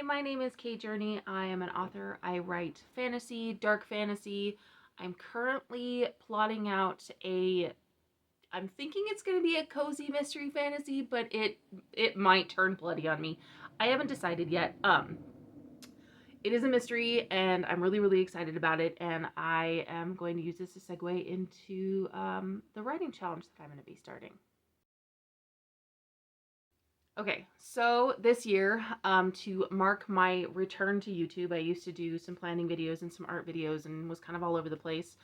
Hi, my name is Kate Journey. I am an author. I write fantasy, dark fantasy. I'm currently plotting out I'm thinking it's going to be a cozy mystery fantasy, but it might turn bloody on me. I haven't decided yet. It is a mystery and I'm really excited about it, and I am going to use this as a segue into the writing challenge that I'm going to be starting. Okay, so this year, to mark my return to YouTube, I used to do some planning videos and some art videos and was kind of all over the place.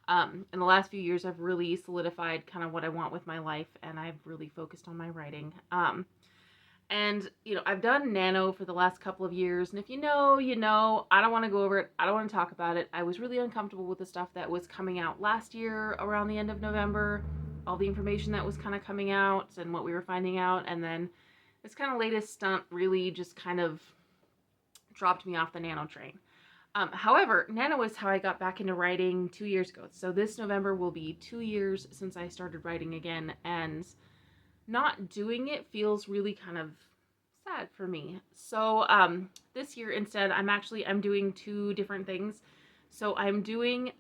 In the last few years, I've really solidified kind of what I want with my life, and I've really focused on my writing. And, I've done nano for the last couple of years, and if you know, you know. I don't want to go over it. I don't want to talk about it. I was really uncomfortable with the stuff that was coming out last year around the end of November, all the information that was kind of coming out and what we were finding out, and then this kind of latest stunt really just kind of dropped me off the nano train. However, nano is how I got back into writing 2 years ago. So this November will be 2 years since I started writing again, and not doing it feels really kind of sad for me. So this year instead, I'm doing two different things. So I'm doing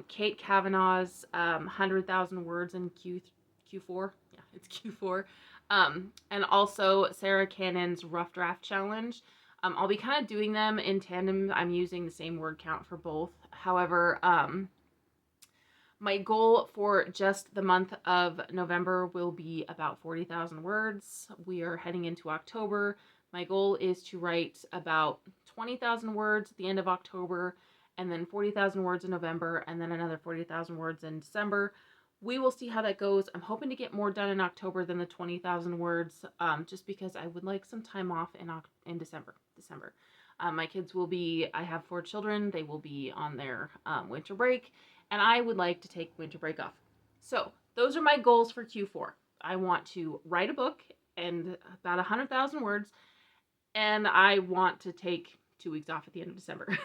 Kate Kavanaugh's 100,000 words in Q4. Yeah, it's Q4. And also Sarah Cannon's Rough Draft Challenge. I'll be kind of doing them in tandem. I'm using the same word count for both. However, my goal for just the month of November will be about 40,000 words. We are heading into October. My goal is to write about 20,000 words at the end of October, and then 40,000 words in November, and then another 40,000 words in December. We will see how that goes. I'm hoping to get more done in October than the 20,000 words, just because I would like some time off in December. My kids will be, I have 4 children. They will be on their winter break, and I would like to take winter break off. So those are my goals for Q4. I want to write a book and about 100,000 words, and I want to take 2 weeks off at the end of December.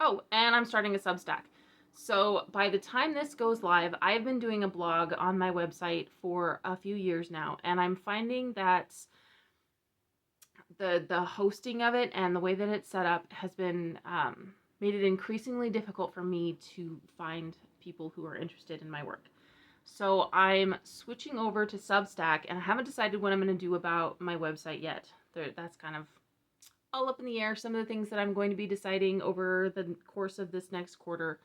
Oh, and I'm starting a Substack. So by the time this goes live, I've been doing a blog on my website for a few years now, and I'm finding that the hosting of it and the way that it's set up has been made it increasingly difficult for me to find people who are interested in my work. So I'm switching over to Substack, and I haven't decided what I'm going to do about my website yet. That's kind of all up in the air. Some of the things that I'm going to be deciding over the course of this next quarter.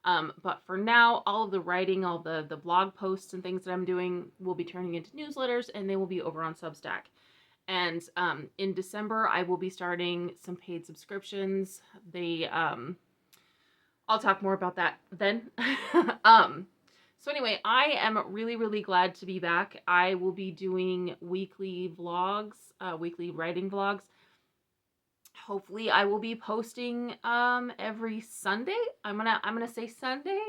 But for now, all of the writing, all the blog posts and things that I'm doing will be turning into newsletters, and they will be over on Substack. And in December, I will be starting some paid subscriptions. I'll talk more about that then. So anyway, I am really glad to be back. I will be doing weekly vlogs, weekly writing vlogs. Hopefully I will be posting every Sunday. I'm gonna say Sunday,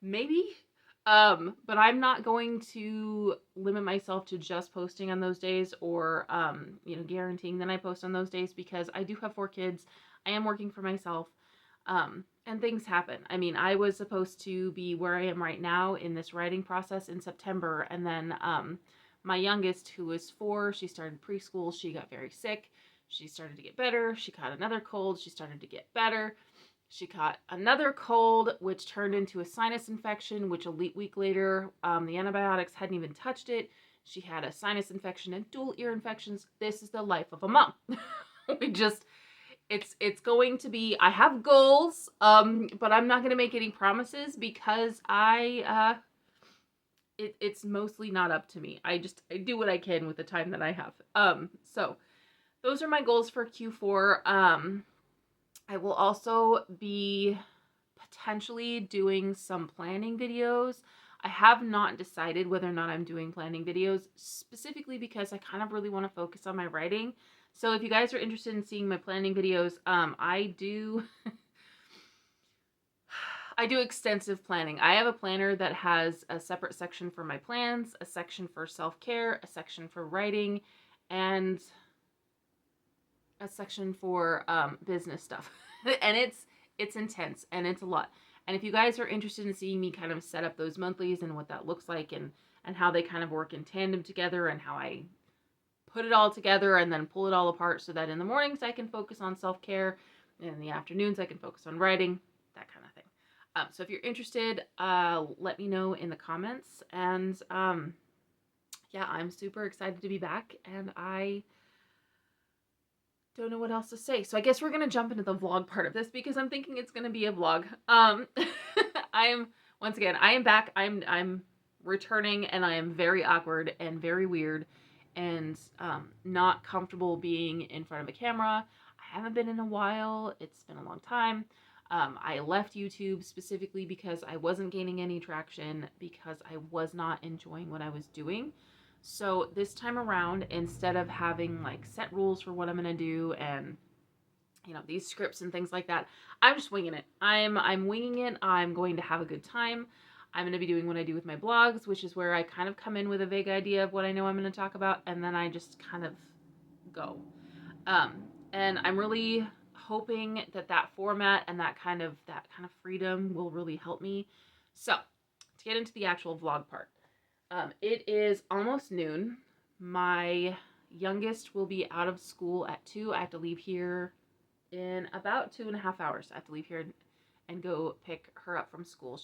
maybe. But I'm not going to limit myself to just posting on those days, or guaranteeing that I post on those days, because I do have 4 kids. I am working for myself. And things happen. I mean, I was supposed to be where I am right now in this writing process in September, and then my youngest, who is 4, she started preschool. She got very sick. She started to get better. She caught another cold. She started to get better. She caught another cold, which turned into a sinus infection, which a week later, the antibiotics hadn't even touched it. She had a sinus infection and dual ear infections. This is the life of a mom. It's going to be, I have goals, but I'm not going to make any promises, because it's mostly not up to me. I do what I can with the time that I have. So those are my goals for Q4. I will also be potentially doing some planning videos. I have not decided whether or not I'm doing planning videos, specifically because I kind of really want to focus on my writing. So if you guys are interested in seeing my planning videos, I do extensive planning. I have a planner that has a separate section for my plans, a section for self-care, a section for writing, and a section for business stuff. And it's intense, and it's a lot. And if you guys are interested in seeing me kind of set up those monthlies and what that looks like, and how they kind of work in tandem together, and how I put it all together and then pull it all apart so that in the mornings I can focus on self-care, and in the afternoons I can focus on writing, that kind of thing. So if you're interested, let me know in the comments. And yeah, I'm super excited to be back, and I don't know what else to say. So I guess we're gonna jump into the vlog part of this because I'm thinking it's gonna be a vlog. Once again, I am back. I'm returning, and I am very awkward and very weird and not comfortable being in front of a camera. I haven't been in a while. It's been a long time. I left YouTube specifically because I wasn't gaining any traction, because I was not enjoying what I was doing. So this time around, instead of having like set rules for what I'm going to do and, you know, these scripts and things like that, I'm just winging it. I'm winging it. I'm going to have a good time. I'm going to be doing what I do with my blogs, which is where I kind of come in with a vague idea of what I know I'm going to talk about, and then I just kind of go. And I'm really hoping that that format and that kind of freedom will really help me. So to get into the actual vlog part, it is almost noon. My youngest will be out of school at 2. I have to leave here in about 2.5 hours. I have to leave here and go pick her up from school.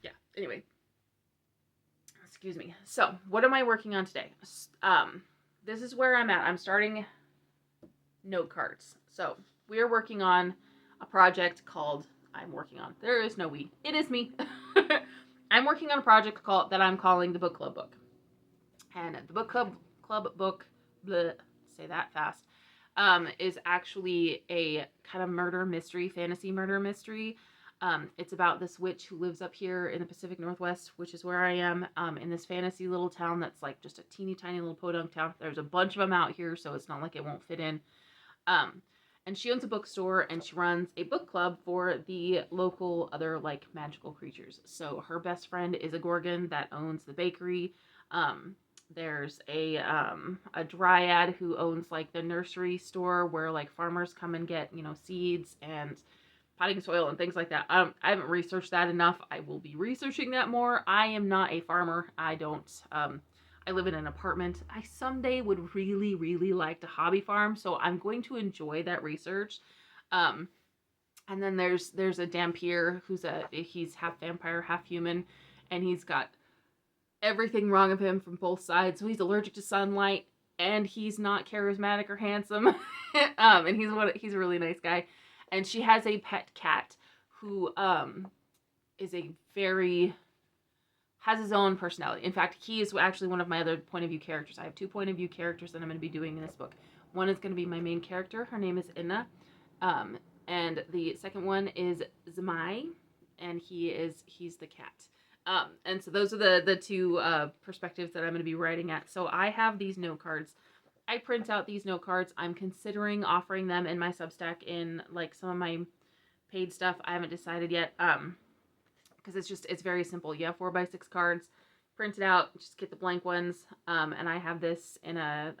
Yeah, anyway. Excuse me. So, what am I working on today? This is where I'm at. I'm starting note cards. So, we are working on a project called, there is no we. It is me. I'm working on a project that I'm calling the Book Club book. And the Book Club book, bleh, say that fast, is actually a kind of murder mystery, fantasy murder mystery. It's about this witch who lives up here in the Pacific Northwest, which is where I am, in this fantasy little town that's like just a teeny tiny little podunk town. There's a bunch of them out here, so it's not like it won't fit in. And she owns a bookstore, and she runs a book club for the local other like magical creatures. So her best friend is a Gorgon that owns the bakery. There's a dryad who owns like the nursery store where like farmers come and get, you know, seeds and potting soil and things like that. I haven't researched that enough. I will be researching that more. I am not a farmer. I live in an apartment. I someday would really, really like to hobby farm, so I'm going to enjoy that research. And then there's a Dampier he's half vampire, half human, and he's got everything wrong of him from both sides. So he's allergic to sunlight, and he's not charismatic or handsome. And he's a really nice guy. And she has a pet cat who has his own personality. In fact, he is actually one of my other point of view characters. I have 2 point of view characters that I'm going to be doing in this book. One is going to be my main character. Her name is Inna. And the second one is Zmai, and he's the cat. And so those are the 2 perspectives that I'm going to be writing at. So I have these note cards. I print out these note cards. I'm considering offering them in my Substack in like some of my paid stuff. I haven't decided yet. Because it's very simple. You have 4x6 cards, print it out, just get the blank ones. And I have this in a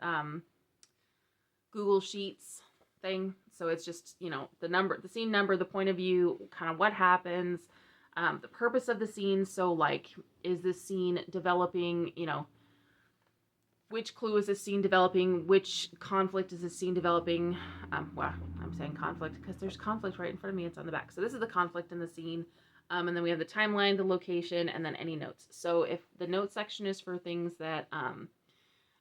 Google Sheets thing. So it's just, you know, the scene number, the point of view, kind of what happens, the purpose of the scene. So like, is this scene developing, you know, which clue is this scene developing? Which conflict is this scene developing? Well, I'm saying conflict because there's conflict right in front of me. It's on the back. So this is the conflict in the scene. And then we have the timeline, the location, and then any notes. So if the note section is for things that,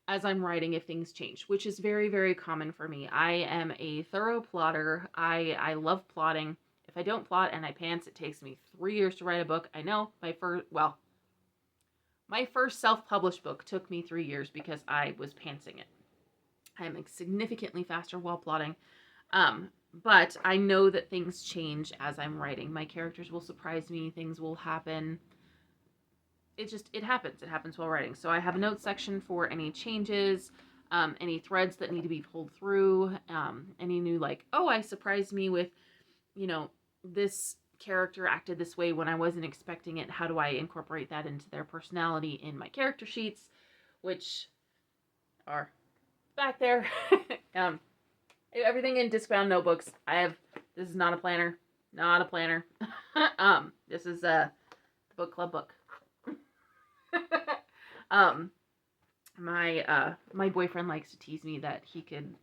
as I'm writing, if things change, which is very, very common for me. I am a thorough plotter. I love plotting. If I don't plot and I pants, it takes me 3 years to write a book. I know my first self-published book took me 3 years because I was pantsing it. I am significantly faster while plotting. But I know that things change as I'm writing. My characters will surprise me. Things will happen. It happens. It happens while writing. So I have a note section for any changes, any threads that need to be pulled through, any new like, oh, I surprised me with, you know, this character acted this way when I wasn't expecting it. How do I incorporate that into their personality in my character sheets, which are back there. Everything in Discbound notebooks. This is not a planner. Not a planner. This is the book club book. My boyfriend likes to tease me that he could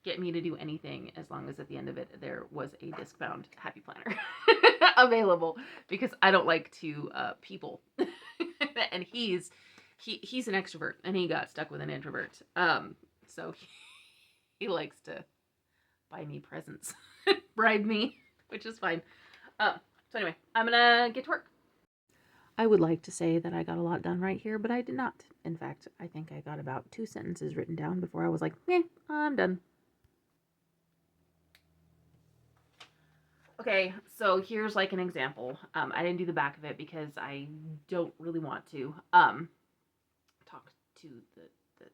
get me to do anything as long as at the end of it there was a disc-bound happy planner available, because I don't like to people. And he's an extrovert and he got stuck with an introvert. So he likes to buy me presents, bribe me, which is fine. So anyway, I'm gonna get to work. I would like to say that I got a lot done right here, but I did not. In fact, I think I got about 2 sentences written down before I was like, I'm done. Okay, so here's like an example. I didn't do the back of it because I don't really want to talk to the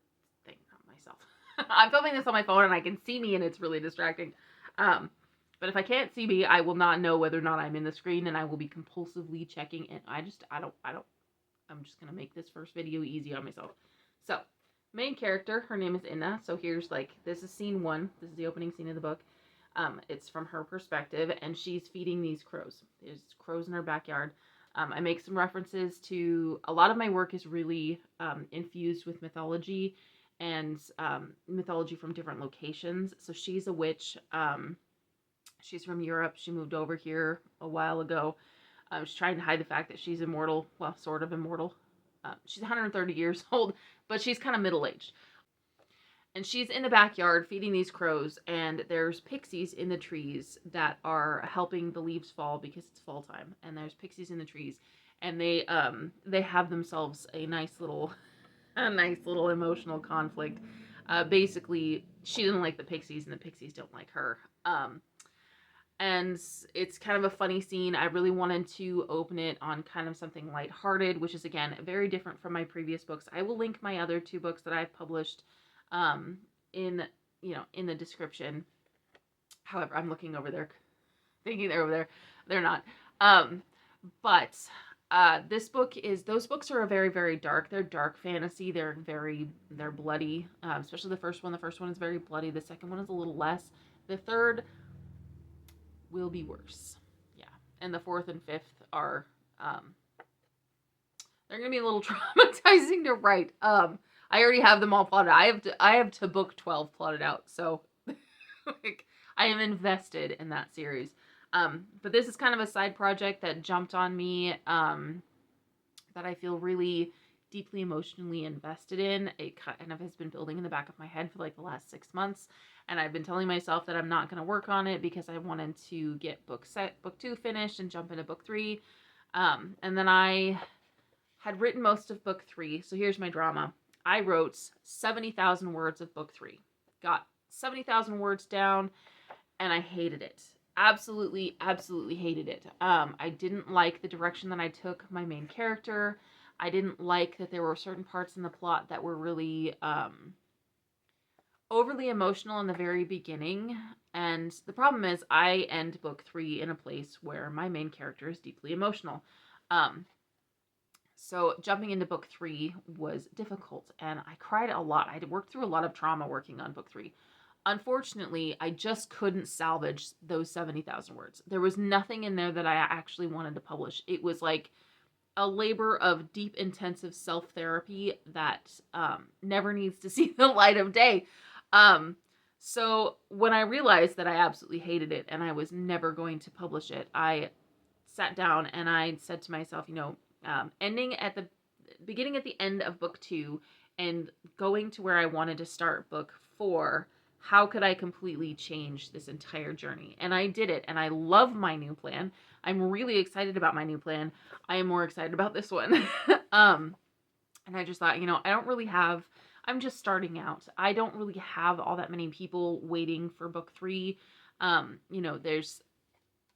thing, not myself. I'm filming this on my phone and I can see me and it's really distracting. But if I can't see me, I will not know whether or not I'm in the screen, and I will be compulsively checking it. I'm just going to make this first video easy on myself. So, main character, her name is Inna. So here's this is scene 1. This is the opening scene of the book. It's from her perspective, and she's feeding these crows. There's crows in her backyard. I make some references to, a lot of my work is really infused with mythology, and mythology from different locations. So she's a witch. She's from Europe. She moved over here a while ago. She's trying to hide the fact that she's immortal. Well, sort of immortal. She's 130 years old, but she's kind of middle-aged. And she's in the backyard feeding these crows, and there's pixies in the trees that are helping the leaves fall because it's fall time. And there's pixies in the trees, and they have themselves a nice little emotional conflict. Basically, she doesn't like the pixies, and the pixies don't like her. And it's kind of a funny scene. I really wanted to open it on kind of something lighthearted, which is, again, very different from my previous books. I will link my other 2 books that I've published in the description. However, I'm looking over there, thinking they're over there. They're not. But this book is, those books are very, very dark. They're dark fantasy. They're bloody, especially the first one. The first one is very bloody. The second one is a little less. The third will be worse. Yeah. And the 4th and 5th are, they're going to be a little traumatizing to write. I already have them all plotted. I have to book 12 plotted out. So I am invested in that series. But this is kind of a side project that jumped on me, that I feel really deeply emotionally invested in. It kind of has been building in the back of my head for the last 6 months. And I've been telling myself that I'm not going to work on it because I wanted to get book 2 finished and jump into book 3. And then I had written most of book 3. So here's my drama. I wrote 70,000 words of book 3. Got 70,000 words down, and I hated it. Absolutely, absolutely hated it. I didn't like the direction that I took my main character. I didn't like that there were certain parts in the plot that were really overly emotional in the very beginning. And the problem is I end book 3 in a place where my main character is deeply emotional. So jumping into book 3 was difficult, and I cried a lot. I had worked through a lot of trauma working on book 3. Unfortunately, I just couldn't salvage those 70,000 words. There was nothing in there that I actually wanted to publish. It was like a labor of deep, intensive self-therapy that never needs to see the light of day. So when I realized that I absolutely hated it and I was never going to publish it, I sat down and I said to myself, ending at the beginning at the end of book 2 and going to where I wanted to start book 4, how could I completely change this entire journey? And I did it, and I love my new plan. I'm really excited about my new plan. I am more excited about this one. And I just thought, I don't really have, I'm just starting out. I don't really have all that many people waiting for book 3.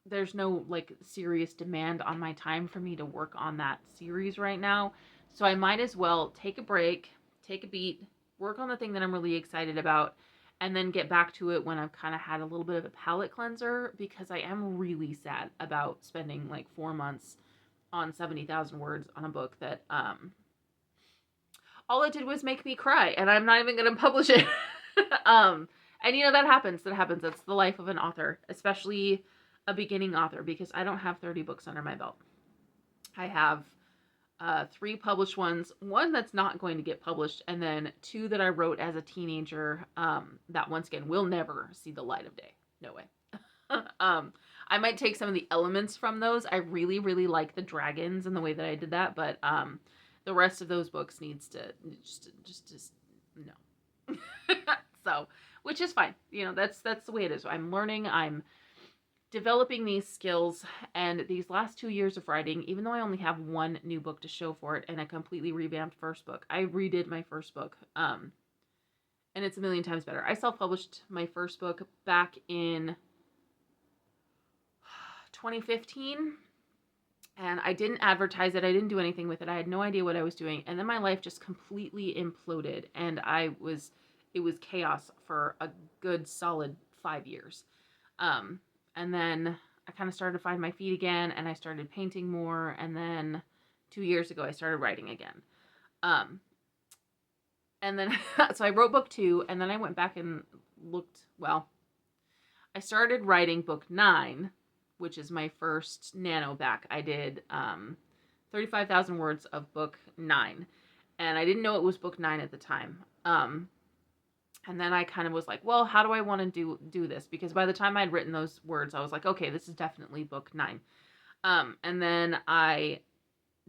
There's no serious demand on my time for me to work on that series right now. So I might as well take a break, take a beat, work on the thing that I'm really excited about, and then get back to it when I've kind of had a little bit of a palate cleanser, because I am really sad about spending 4 months on 70,000 words on a book that all it did was make me cry, and I'm not even going to publish it. And that happens. That's the life of an author, especially a beginning author, because I don't have 30 books under my belt. I have 3 published ones, one that's not going to get published, and then 2 that I wrote as a teenager, that once again will never see the light of day. No way. I might take some of the elements from those. I really, really like the dragons and the way that I did that, but the rest of those books needs to just no. So, which is fine. You know, that's the way it is. I'm learning. I'm developing these skills, and these last 2 years of writing, even though I only have one new book to show for it and a completely revamped first book, I redid my first book, and it's a million times better. I self-published my first book back in 2015, and I didn't advertise it. I didn't do anything with it. I had no idea what I was doing, and then my life just completely imploded, and it was chaos for a good solid 5 years. And then I kind of started to find my feet again, and I started painting more, and then 2 years ago I started writing again. And then so I wrote book 2, and then I went back and looked. Well, I started writing book 9, which is my first nano back. I did 35,000 words of book 9, and I didn't know it was book 9 at the time. And then I kind of was like, well, how do I want to do this? Because by the time I'd written those words, I was like, okay, this is definitely book 9. And then I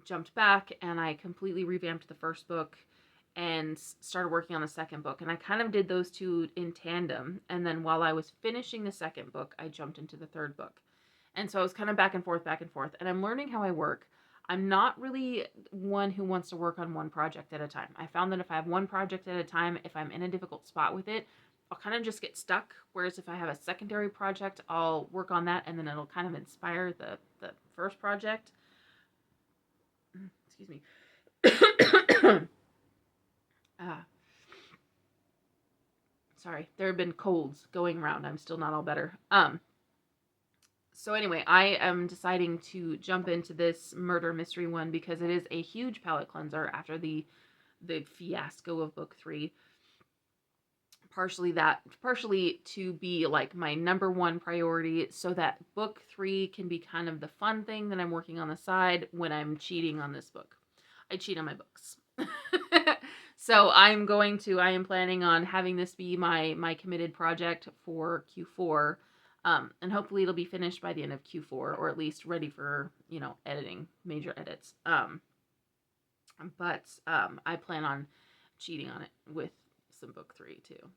jumped back and I completely revamped the first book and started working on the second book. And I kind of did those two in tandem. And then while I was finishing the second book, I jumped into the third book. And so I was kind of back and forth. And I'm learning how I work. I'm not really one who wants to work on one project at a time. I found that if I have one project at a time, if I'm in a difficult spot with it, I'll kind of just get stuck. Whereas if I have a secondary project, I'll work on that, and then it'll kind of inspire the first project. Excuse me. Sorry, there have been colds going around. I'm still not all better. So anyway, I am deciding to jump into this murder mystery one because it is a huge palate cleanser after the fiasco of book 3. Partially to be like my number one priority so that book 3 can be kind of the fun thing that I'm working on the side when I'm cheating on this book. I cheat on my books. So I am planning on having this be my committed project for Q4. And hopefully it'll be finished by the end of Q4, or at least ready for, editing, major edits. But I plan on cheating on it with some book 3 too.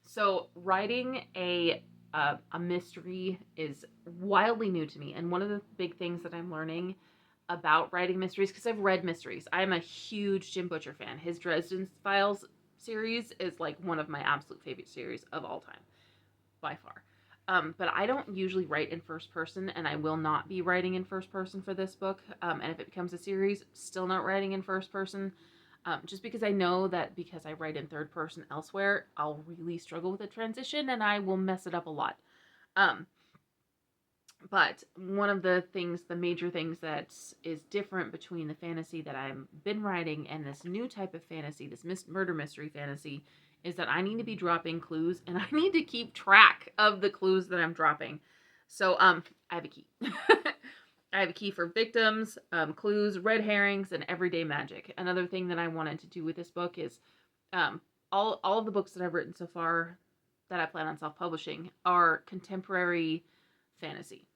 So writing a mystery is wildly new to me. And one of the big things that I'm learning about writing mysteries, because I've read mysteries. I'm a huge Jim Butcher fan. His Dresden Files series is like one of my absolute favorite series of all time, by far. But I don't usually write in first person, and I will not be writing in first person for this book. And if it becomes a series, still not writing in first person. Just because I know that because I write in third person elsewhere, I'll really struggle with the transition, and I will mess it up a lot. But one of the major things that is different between the fantasy that I've been writing and this new type of fantasy, this murder mystery fantasy, is that I need to be dropping clues, and I need to keep track of the clues that I'm dropping. So, I have a key. I have a key for victims, clues, red herrings, and everyday magic. Another thing that I wanted to do with this book is, all of the books that I've written so far that I plan on self-publishing are contemporary fantasy.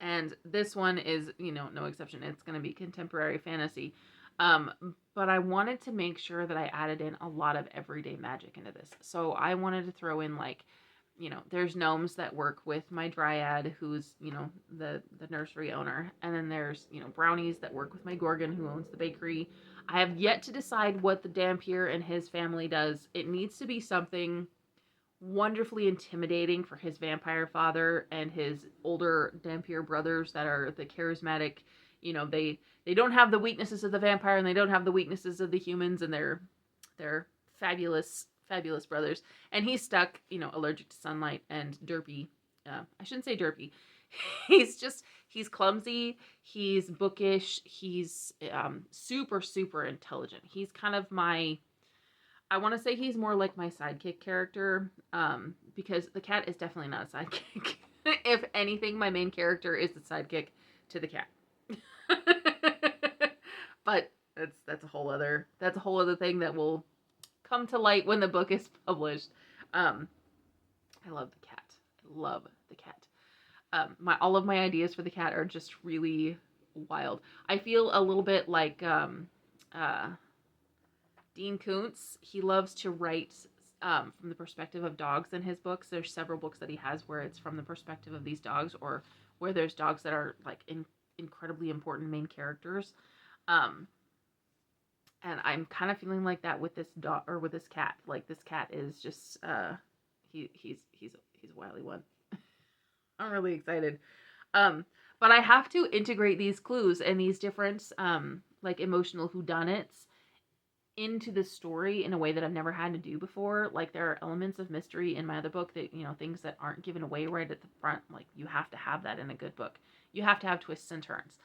And this one is, no exception. It's going to be contemporary fantasy. But I wanted to make sure that I added in a lot of everyday magic into this. So I wanted to throw in there's gnomes that work with my dryad, who's, the nursery owner. And then there's, brownies that work with my gorgon, who owns the bakery. I have yet to decide what the Dampier and his family does. It needs to be something wonderfully intimidating for his vampire father and his older Dampier brothers that are the charismatic. They don't have the weaknesses of the vampire, and they don't have the weaknesses of the humans, and they're fabulous brothers. And he's stuck, allergic to sunlight and derpy. I shouldn't say derpy. He's clumsy. He's bookish. He's super, super intelligent. He's kind of I want to say he's more like my sidekick character, because the cat is definitely not a sidekick. If anything, my main character is the sidekick to the cat. But that's a whole other thing that will come to light when the book is published. I love the cat. I love the cat. All of my ideas for the cat are just really wild. I feel a little bit like Dean Koontz. He loves to write from the perspective of dogs in his books. There's several books that he has where it's from the perspective of these dogs, or where there's dogs that are like incredibly important main characters. And I'm kind of feeling like that with this dog, or with this cat. Like, this cat is just he's a wily one. I'm really excited. But I have to integrate these clues and these different like emotional whodunits into the story in a way that I've never had to do before. Like, there are elements of mystery in my other book that, you know, things that aren't given away right at the front. Like, you have to have that in a good book. You have to have twists and turns.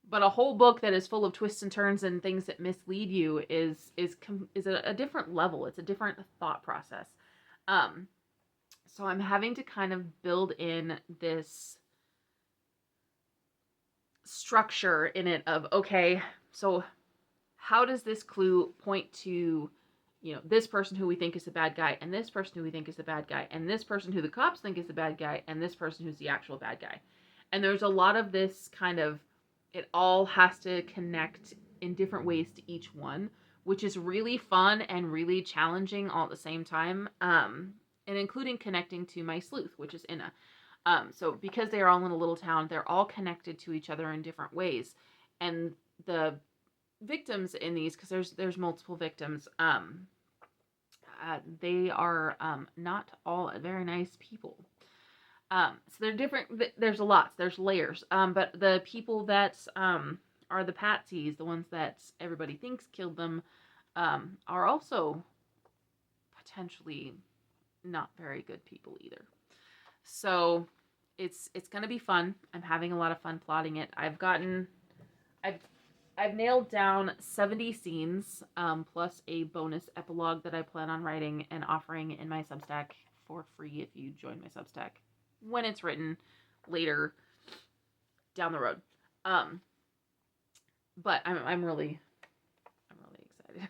But a whole book that is full of twists and turns and things that mislead you is a different level. It's a different thought process. So I'm having to kind of build in this structure in it of, okay, so how does this clue point to, you know, this person who we think is the bad guy, and this person who we think is the bad guy, and this person who the cops think is the bad guy, and this person who's the actual bad guy. And there's a lot of this kind of, it all has to connect in different ways to each one, which is really fun and really challenging all at the same time. And including connecting to my sleuth, which is Inna. So because they are all in a little town, they're all connected to each other in different ways. And the victims in these, because there's multiple victims, they are not all very nice people. So they're different. There's a lot. There's layers. But the people that are the patsies, the ones that everybody thinks killed them, are also potentially not very good people either. So it's gonna be fun. I'm having a lot of fun plotting it. I've nailed down 70 scenes, plus a bonus epilogue that I plan on writing and offering in my Substack for free if you join my Substack when it's written later down the road. But I'm really excited.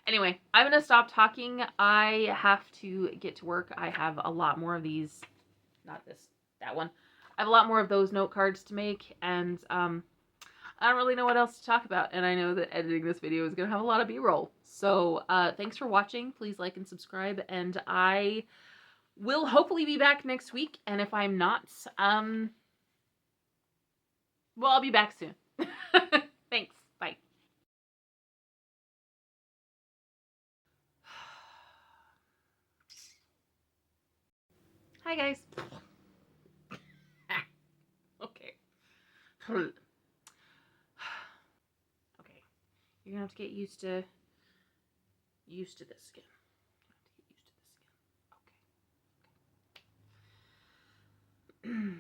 Anyway, I'm going to stop talking. I have to get to work. I have a lot more of these, that one. I have a lot more of those note cards to make, and I don't really know what else to talk about, and I know that editing this video is going to have a lot of B-roll. So thanks for watching. Please like and subscribe, and I will hopefully be back next week, and if I'm not, well, I'll be back soon. Thanks. Bye. Hi, guys. Okay. Okay. You're gonna have to get used to this skin. Okay.